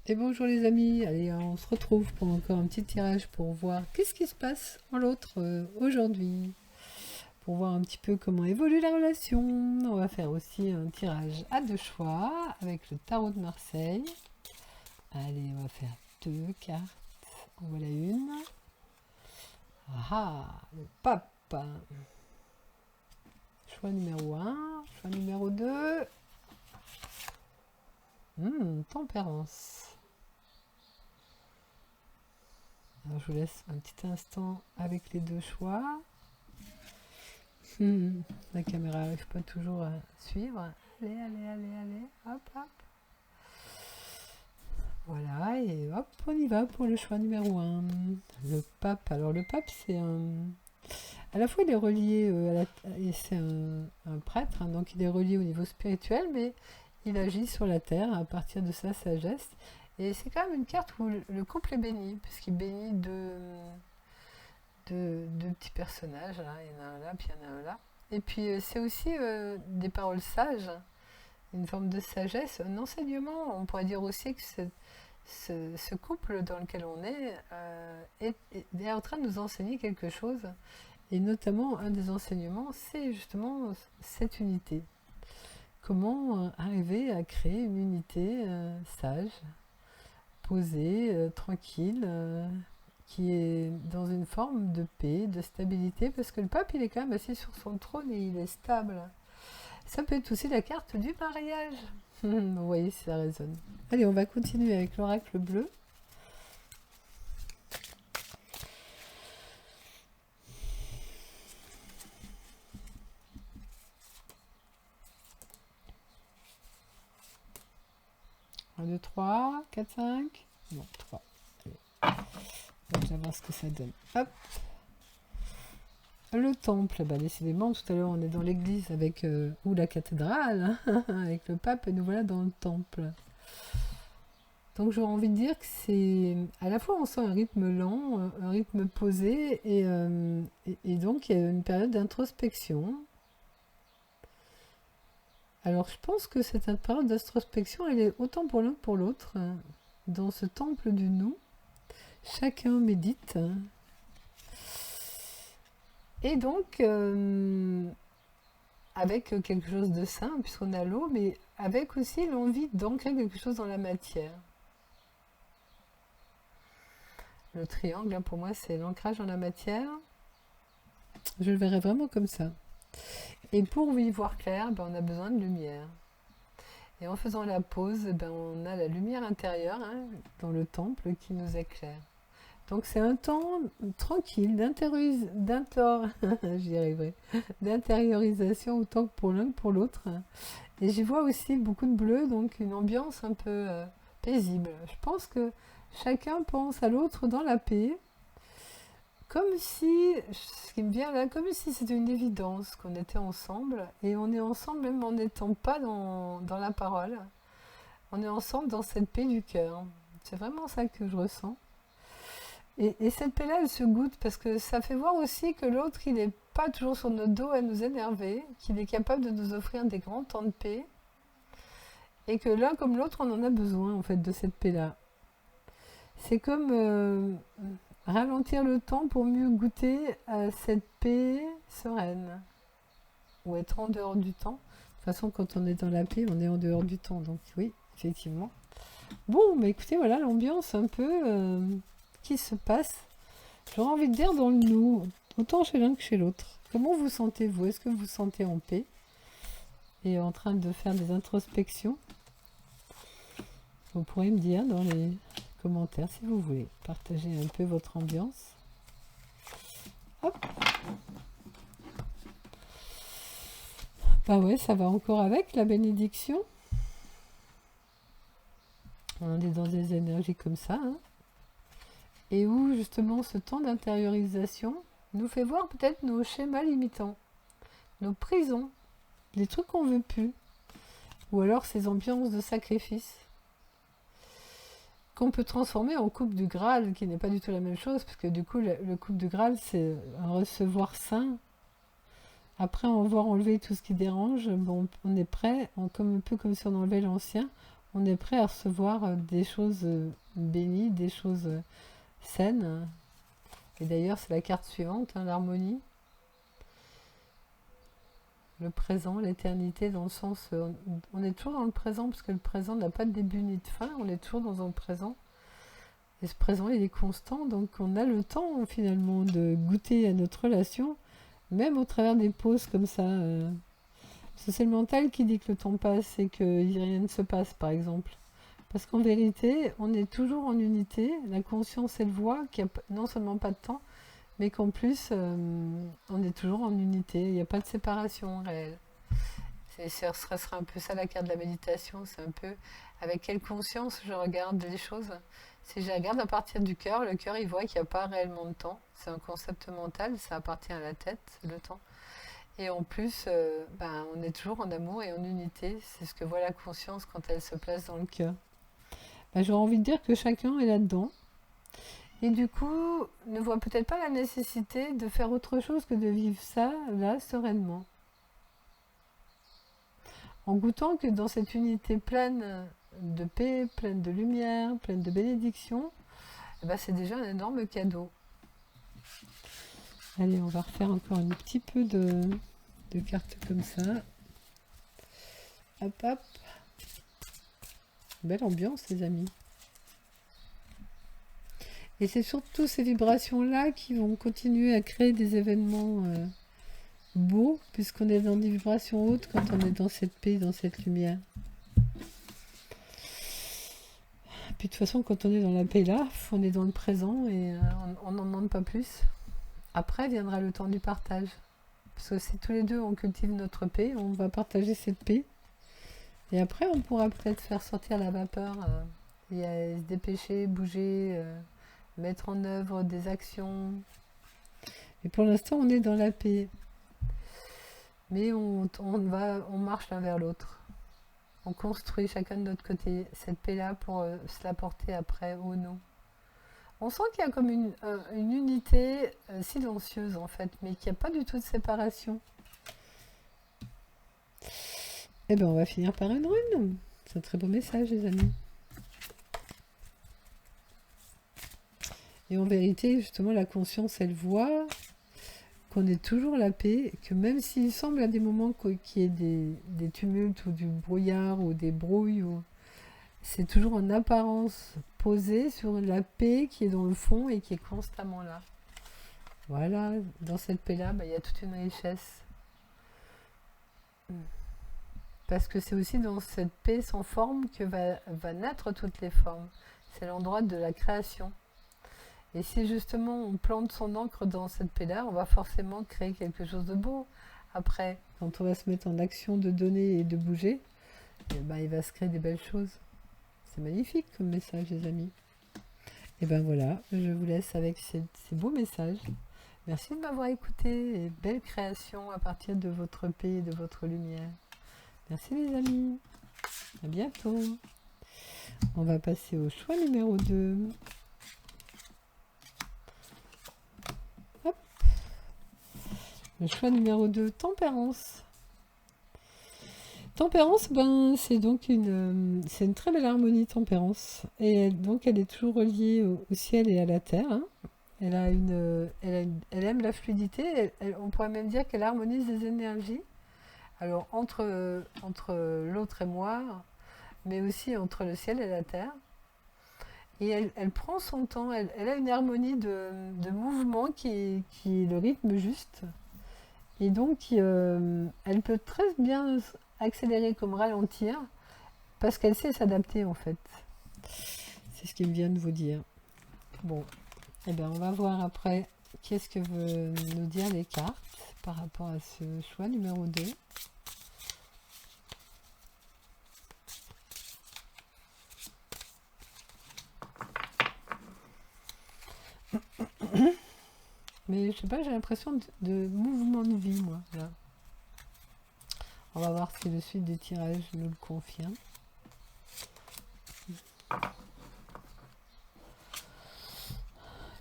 Et bonjour les amis, allez on se retrouve pour encore un petit tirage pour voir qu'est-ce qui se passe en l'autre aujourd'hui, pour voir un petit peu comment évolue la relation. On va faire aussi un tirage à deux choix avec le tarot de Marseille. Allez, on va faire deux cartes. En voilà une. Ah, le pape. Choix numéro un, choix numéro 2. Tempérance. Alors, je vous laisse un petit instant avec les deux choix. La caméra n'arrive pas toujours à suivre. Allez, hop, hop. Voilà, et hop, on y va pour le choix numéro un. Le pape. Alors, le pape, c'est un... À la fois, il est relié c'est un prêtre, hein, donc il est relié au niveau spirituel, mais il agit sur la terre à partir de sa sagesse. Et c'est quand même une carte où le couple est béni, puisqu'il bénit deux petits personnages. Là. Il y en a un là, puis il y en a un là. Et puis c'est aussi des paroles sages, une forme de sagesse, un enseignement. On pourrait dire aussi que ce couple dans lequel on est en train de nous enseigner quelque chose. Et notamment, un des enseignements, c'est justement cette unité. Comment arriver à créer une unité sage, posée, tranquille, qui est dans une forme de paix, de stabilité, parce que le pape, il est quand même assis sur son trône et il est stable. Ça peut être aussi la carte du mariage. Vous voyez si ça résonne. Allez, on va continuer avec l'oracle bleu. Un, 2, 3, 4, 5. Non, 3. Allez. On va voir ce que ça donne. Hop. Le temple, bah décidément, tout à l'heure on est dans l'église avec ou la cathédrale, hein, avec le pape, et nous voilà dans le temple. Donc j'aurais envie de dire que c'est à la fois on sent un rythme lent, un rythme posé, et donc il y a une période d'introspection. Alors je pense que cette période d'introspection, elle est autant pour l'un que pour l'autre, hein, dans ce temple du nous. Chacun médite. Et donc, avec quelque chose de sain, puisqu'on a l'eau, mais avec aussi l'envie d'ancrer quelque chose dans la matière. Le triangle, hein, pour moi, c'est l'ancrage dans la matière. Je le verrais vraiment comme ça. Et pour y voir clair, ben, on a besoin de lumière. Et en faisant la pause, ben, on a la lumière intérieure, hein, dans le temple qui nous éclaire. Donc c'est un temps tranquille d'intériorisation autant que pour l'un que pour l'autre. Et j'y vois aussi beaucoup de bleu, donc une ambiance un peu paisible. Je pense que chacun pense à l'autre dans la paix, comme si, ce qui me vient là, comme si c'était une évidence qu'on était ensemble, et on est ensemble même en n'étant pas dans la parole. On est ensemble dans cette paix du cœur. C'est vraiment ça que je ressens. Et cette paix-là, elle se goûte parce que ça fait voir aussi que l'autre, il n'est pas toujours sur notre dos à nous énerver, qu'il est capable de nous offrir des grands temps de paix, et que l'un comme l'autre, on en a besoin en fait de cette paix-là. C'est comme ralentir le temps pour mieux goûter à cette paix sereine, ou être en dehors du temps. De toute façon, quand on est dans la paix, on est en dehors du temps, donc oui, effectivement. Bon, mais écoutez, voilà l'ambiance un peu qui se passe. J'aurais envie de dire dans le nous, autant chez l'un que chez l'autre. Comment vous sentez-vous? Est-ce que vous vous sentez en paix et en train de faire des introspections? Vous pourrez me dire dans les commentaires si vous voulez partager un peu votre ambiance. Hop. Bah ouais, ça va encore avec la bénédiction. On est dans des énergies comme ça, hein. Et où justement ce temps d'intériorisation nous fait voir peut-être nos schémas limitants, nos prisons, les trucs qu'on veut plus, ou alors ces ambiances de sacrifice qu'on peut transformer en coupe du Graal, qui n'est pas du tout la même chose, parce que du coup le coupe du Graal c'est un recevoir sain. Après avoir enlevé tout ce qui dérange, bon, on est prêt, un peu comme si on enlevait l'ancien, on est prêt à recevoir des choses bénies, des choses saines. Et d'ailleurs, c'est la carte suivante, hein, l'harmonie. Le présent, l'éternité, dans le sens... on est toujours dans le présent, parce que le présent n'a pas de début ni de fin, on est toujours dans un présent. Et ce présent, il est constant, donc on a le temps, finalement, de goûter à notre relation, même au travers des pauses comme ça. C'est le mental qui dit que le temps passe et que rien ne se passe, par exemple. Parce qu'en vérité, on est toujours en unité. La conscience, elle voit qu'il n'y a non seulement pas de temps, mais qu'en plus, on est toujours en unité. Il n'y a pas de séparation réelle. Ce sera un peu ça la carte de la méditation. C'est un peu avec quelle conscience je regarde les choses. Si je regarde à partir du cœur, le cœur, il voit qu'il n'y a pas réellement de temps. C'est un concept mental, ça appartient à la tête, le temps. Et en plus, on est toujours en amour et en unité. C'est ce que voit la conscience quand elle se place dans le cœur. J'aurais envie de dire que chacun est là-dedans. Et du coup, ne voit peut-être pas la nécessité de faire autre chose que de vivre ça, là, sereinement. En goûtant que dans cette unité pleine de paix, pleine de lumière, pleine de bénédiction, c'est déjà un énorme cadeau. Allez, on va refaire encore un petit peu de cartes comme ça. Hop, hop. Belle ambiance, les amis. Et c'est surtout ces vibrations-là qui vont continuer à créer des événements beaux, puisqu'on est dans des vibrations hautes quand on est dans cette paix, dans cette lumière. Puis de toute façon, quand on est dans la paix là, on est dans le présent et on n'en demande pas plus. Après viendra le temps du partage. Parce que si tous les deux on cultive notre paix, on va partager cette paix. Et après, on pourra peut-être faire sortir la vapeur et se dépêcher, bouger, mettre en œuvre des actions. Et pour l'instant, on est dans la paix. Mais on marche l'un vers l'autre. On construit chacun de notre côté cette paix-là pour se la porter après au nous. On sent qu'il y a comme une unité silencieuse en fait, mais qu'il n'y a pas du tout de séparation. Eh bien, on va finir par une rune. C'est un très beau message, les amis. Et en vérité, justement, la conscience, elle voit qu'on est toujours la paix, que même s'il semble à des moments qu'il y ait des tumultes ou du brouillard ou des brouilles, c'est toujours en apparence posé sur la paix qui est dans le fond et qui est constamment là. Voilà, dans cette paix-là, il y a toute une richesse. Parce que c'est aussi dans cette paix sans forme que va naître toutes les formes. C'est l'endroit de la création. Et si justement on plante son encre dans cette paix-là, on va forcément créer quelque chose de beau. Après, quand on va se mettre en action de donner et de bouger, il va se créer des belles choses. C'est magnifique comme message, les amis. Et ben voilà, je vous laisse avec ces beaux messages. Merci de m'avoir écouté et belle création à partir de votre paix et de votre lumière. Merci les amis. À bientôt. On va passer au choix numéro 2. Hop. Le choix numéro 2, tempérance. Tempérance, c'est donc une très belle harmonie, tempérance. Et donc elle est toujours reliée au ciel et à la terre. Hein. Elle aime la fluidité. On pourrait même dire qu'elle harmonise les énergies. Alors entre l'autre et moi, mais aussi entre le ciel et la terre. Et elle prend son temps. Elle a une harmonie de mouvement qui est le rythme juste. Et donc elle peut très bien accélérer comme ralentir, parce qu'elle sait s'adapter en fait. C'est ce qu'il vient de vous dire. Bon, eh bien on va voir après qu'est-ce que veut nous dire les cartes par rapport à ce choix numéro 2. Mais je sais pas, j'ai l'impression de mouvement de vie, moi, là. On va voir si le suite du tirage nous le confirme.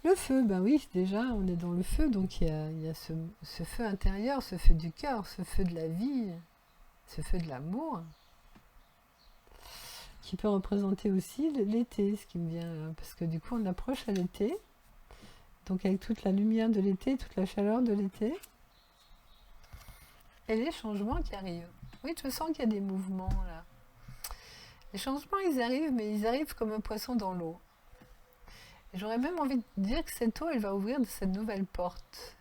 Le feu, oui, déjà, on est dans le feu, donc il y a ce feu intérieur, ce feu du cœur, ce feu de la vie, ce feu de l'amour, qui peut représenter aussi l'été, ce qui me vient, parce que du coup on approche à l'été, donc avec toute la lumière de l'été, toute la chaleur de l'été, et les changements qui arrivent. Oui, je sens qu'il y a des mouvements là. Les changements, ils arrivent, mais ils arrivent comme un poisson dans l'eau. Et j'aurais même envie de dire que cette eau, elle va ouvrir de cette nouvelle porte.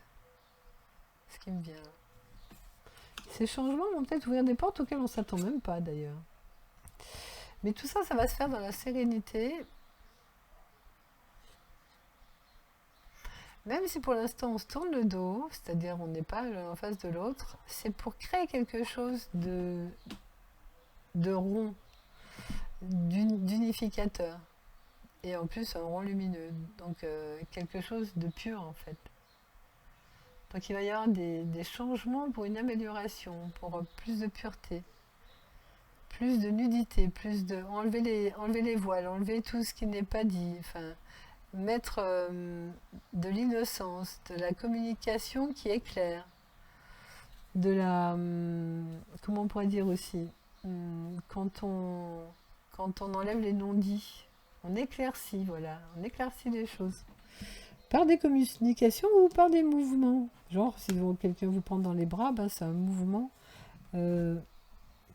Ce qui me vient. Ces changements vont peut-être ouvrir des portes auxquelles on ne s'attend même pas d'ailleurs. Mais tout ça, ça va se faire dans la sérénité. Même si pour l'instant on se tourne le dos, c'est-à-dire on n'est pas l'un en face de l'autre, c'est pour créer quelque chose de rond, d'unificateur. Et en plus un rond lumineux, donc quelque chose de pur en fait. Donc il va y avoir des changements pour une amélioration, pour plus de pureté, plus de nudité, plus de enlever les voiles, enlever tout ce qui n'est pas dit, enfin mettre de l'innocence, de la communication qui est claire, de la comment on pourrait dire aussi quand on enlève les non-dits, on éclaircit, voilà, on éclaircit les choses. Par des communications ou par des mouvements. Genre, si quelqu'un vous prend dans les bras, ben, c'est un mouvement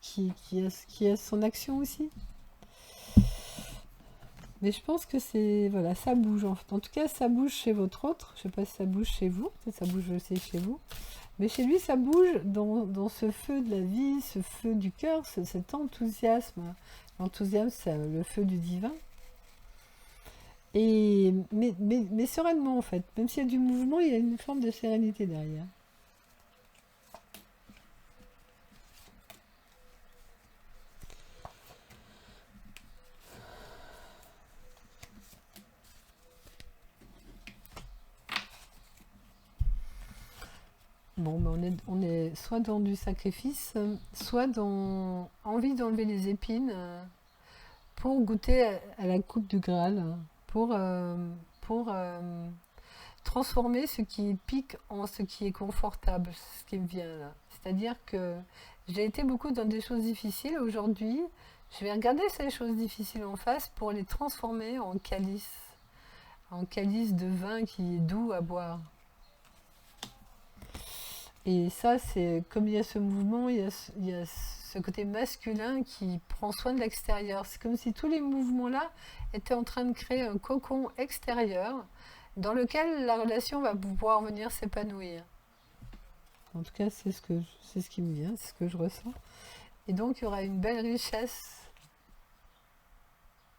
qui a son action aussi. Mais je pense que c'est... Voilà, ça bouge. En tout cas, ça bouge chez votre autre. Je ne sais pas si ça bouge chez vous. Peut-être ça bouge aussi chez vous. Mais chez lui, ça bouge dans ce feu de la vie, ce feu du cœur, cet enthousiasme. L'enthousiasme, c'est le feu du divin. Mais sereinement en fait, même s'il y a du mouvement, il y a une forme de sérénité derrière. Bon, ben on est soit dans du sacrifice, soit dans envie d'enlever les épines pour goûter à la coupe du Graal, pour transformer ce qui pique en ce qui est confortable, ce qui me vient là. C'est-à-dire que j'ai été beaucoup dans des choses difficiles. Aujourd'hui, je vais regarder ces choses difficiles en face pour les transformer en calice de vin qui est doux à boire. Et ça, c'est comme il y a ce mouvement, il y a ce côté masculin qui prend soin de l'extérieur. C'est comme si tous les mouvements-là étaient en train de créer un cocon extérieur dans lequel la relation va pouvoir venir s'épanouir. En tout cas, c'est ce qui me vient, c'est ce que je ressens. Et donc, il y aura une belle richesse.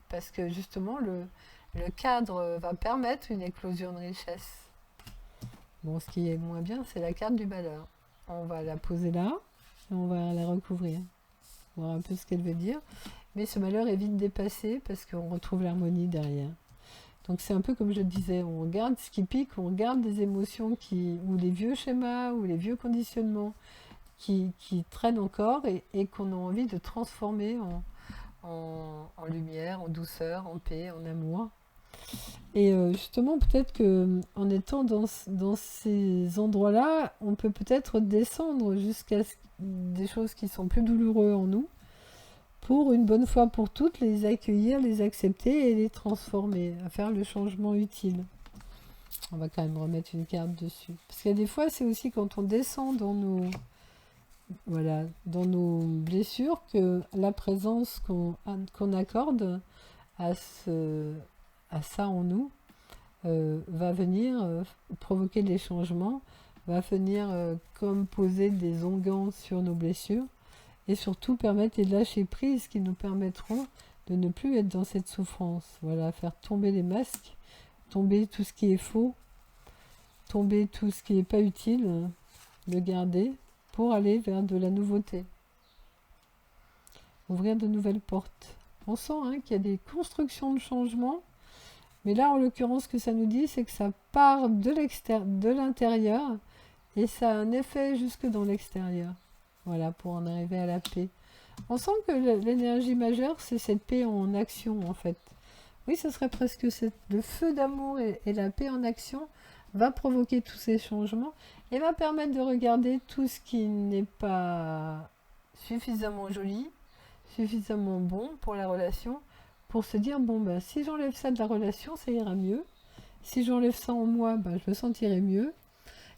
Parce que justement, le cadre va permettre une éclosion de richesse. Bon, ce qui est moins bien, c'est la carte du malheur. On va la poser là, et on va la recouvrir. Voir un peu ce qu'elle veut dire. Mais ce malheur est vite dépassé parce qu'on retrouve l'harmonie derrière. Donc c'est un peu comme je disais, on regarde ce qui pique, on regarde des émotions ou les vieux schémas, ou les vieux conditionnements qui traînent encore et qu'on a envie de transformer en lumière, en douceur, en paix, en amour. Et justement, peut-être qu'en étant dans ces endroits-là, on peut peut-être descendre jusqu'à des choses qui sont plus douloureuses en nous, pour une bonne fois pour toutes les accueillir, les accepter et les transformer, à faire le changement utile. On va quand même remettre une carte dessus. Parce qu'il y a des fois, c'est aussi quand on descend dans nos blessures que la présence qu'on accorde à ça en nous va venir provoquer des changements, va venir comme poser des onguents sur nos blessures et surtout permettre de lâcher prise qui nous permettront de ne plus être dans cette souffrance. Voilà, faire tomber les masques, tomber tout ce qui est faux, tomber tout ce qui n'est pas utile, le garder pour aller vers de la nouveauté. Ouvrir de nouvelles portes. On sent qu'il y a des constructions de changement, mais là, en l'occurrence, ce que ça nous dit, c'est que ça part de l'intérieur et ça a un effet jusque dans l'extérieur. Voilà, pour en arriver à la paix. On sent que l'énergie majeure, c'est cette paix en action, en fait. Oui, ce serait presque le feu d'amour et la paix en action va provoquer tous ces changements et va permettre de regarder tout ce qui n'est pas suffisamment joli, suffisamment bon pour la relation pour se dire, bon, ben, si j'enlève ça de la relation, ça ira mieux. Si j'enlève ça en moi, ben, je me sentirai mieux.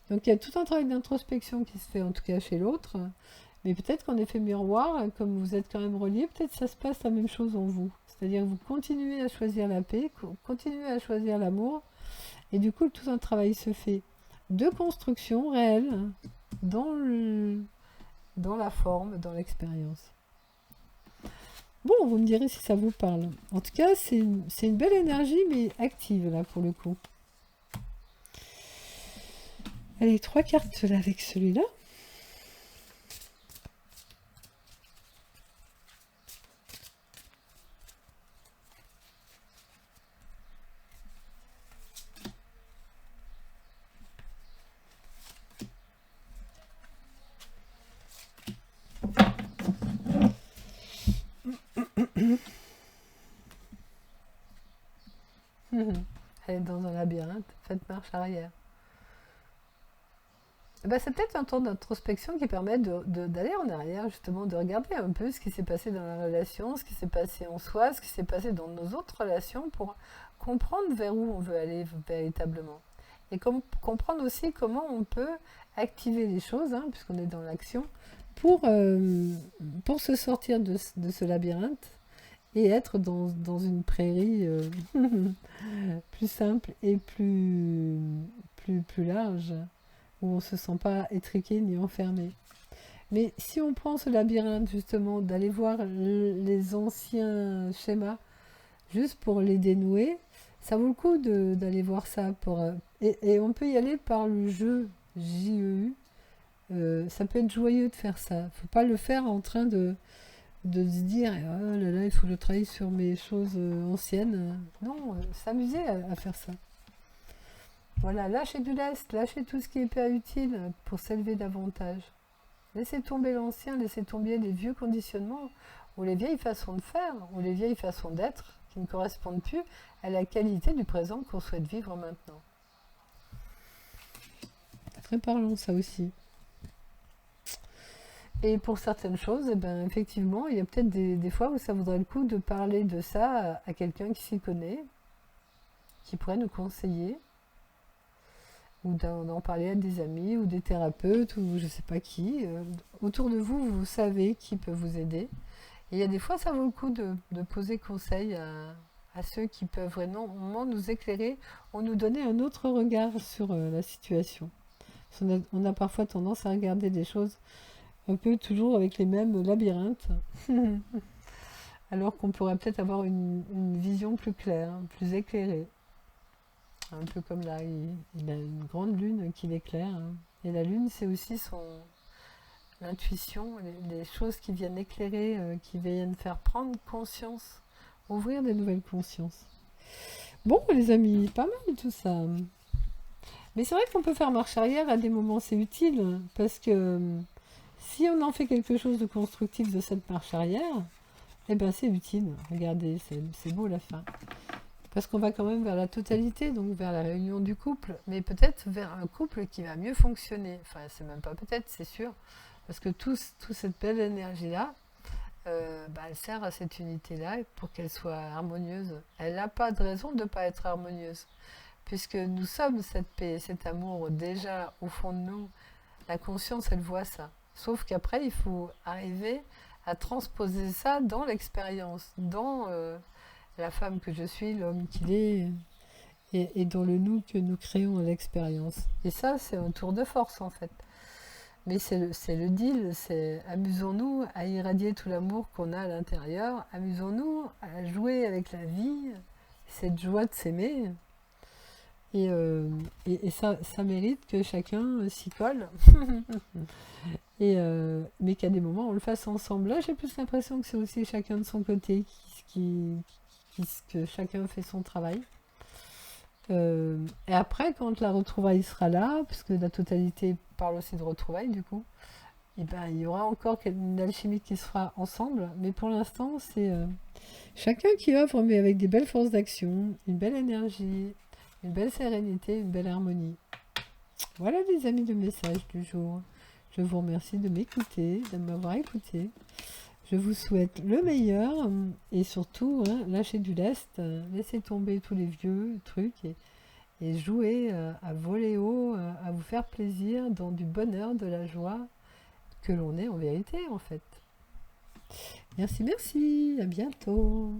Donc il y a tout un travail d'introspection qui se fait, en tout cas chez l'autre. Mais peut-être qu'en effet miroir, comme vous êtes quand même reliés, peut-être que ça se passe la même chose en vous. C'est-à-dire que vous continuez à choisir la paix, continuez à choisir l'amour, et du coup tout un travail se fait de construction réelle dans la forme, dans l'expérience. Bon, vous me direz si ça vous parle. En tout cas, c'est une belle énergie, mais active là pour le coup. Allez, 3 cartes là avec celui-là. Elle est dans un labyrinthe, faites marche arrière. Ben, c'est peut-être un temps d'introspection qui permet d'aller en arrière, justement, de regarder un peu ce qui s'est passé dans la relation, ce qui s'est passé en soi, ce qui s'est passé dans nos autres relations pour comprendre vers où on veut aller véritablement. Et comprendre aussi comment on peut activer les choses, hein, puisqu'on est dans l'action, pour se sortir de ce labyrinthe et être dans une prairie plus simple et plus large, où on ne se sent pas étriqué ni enfermé. Mais si on prend ce labyrinthe, justement, d'aller voir les anciens schémas, juste pour les dénouer, ça vaut le coup d'aller voir ça. Et on peut y aller par le jeu JEU. Ça peut être joyeux de faire ça. Il ne faut pas le faire en train de se dire oh là là, il faut que je travaille sur mes choses anciennes. Non, s'amuser à faire ça. Voilà, lâchez du lest, lâchez tout ce qui n'est pas utile pour s'élever davantage. Laissez tomber l'ancien, laissez tomber les vieux conditionnements ou les vieilles façons de faire ou les vieilles façons d'être qui ne correspondent plus à la qualité du présent qu'on souhaite vivre maintenant. Très parlant ça aussi. Et pour certaines choses, eh ben, effectivement, il y a peut-être des fois où ça vaudrait le coup de parler de ça à quelqu'un qui s'y connaît, qui pourrait nous conseiller, ou d'en parler à des amis, ou des thérapeutes, ou je ne sais pas qui. Autour de vous, vous savez qui peut vous aider. Et il y a des fois, ça vaut le coup de poser conseil à ceux qui peuvent vraiment nous éclairer ou nous donner un autre regard sur la situation. On a parfois tendance à regarder des choses un peu toujours avec les mêmes labyrinthes, alors qu'on pourrait peut-être avoir une vision plus claire, plus éclairée. Un peu comme là, il a une grande lune qui l'éclaire. Hein. Et la lune, c'est aussi l'intuition, les choses qui viennent éclairer, qui viennent faire prendre conscience, ouvrir des nouvelles consciences. Bon, les amis, pas mal tout ça. Mais c'est vrai qu'on peut faire marche arrière à des moments, c'est utile, parce que si on en fait quelque chose de constructif de cette marche arrière, eh ben c'est utile. Regardez, c'est beau la fin. Parce qu'on va quand même vers la totalité, donc vers la réunion du couple, mais peut-être vers un couple qui va mieux fonctionner. Enfin, c'est même pas peut-être, c'est sûr. Parce que toute cette belle énergie-là, elle sert à cette unité-là pour qu'elle soit harmonieuse. Elle n'a pas de raison de ne pas être harmonieuse. Puisque nous sommes cette paix, cet amour déjà au fond de nous. La conscience, elle voit ça. Sauf qu'après, il faut arriver à transposer ça dans l'expérience, dans la femme que je suis, l'homme qu'il est, et dans le nous que nous créons à l'expérience. Et ça, c'est un tour de force, en fait. Mais c'est le deal, c'est amusons-nous à irradier tout l'amour qu'on a à l'intérieur, amusons-nous à jouer avec la vie, cette joie de s'aimer. Et ça mérite que chacun s'y colle. Mais qu'à des moments, on le fasse ensemble. Là, j'ai plus l'impression que c'est aussi chacun de son côté que chacun fait son travail. Et après, quand la retrouvaille sera là, puisque la totalité parle aussi de retrouvailles, du coup, et ben, il y aura encore une alchimie qui se fera ensemble. Mais pour l'instant, c'est chacun qui œuvre, mais avec des belles forces d'action, une belle énergie, une belle sérénité, une belle harmonie. Voilà les amis, le message du jour. Je vous remercie de m'écouter, de m'avoir écouté. Je vous souhaite le meilleur et surtout, hein, lâchez du lest, laissez tomber tous les vieux trucs et jouez à voler haut, à vous faire plaisir dans du bonheur, de la joie que l'on est en vérité en fait. Merci, merci, à bientôt.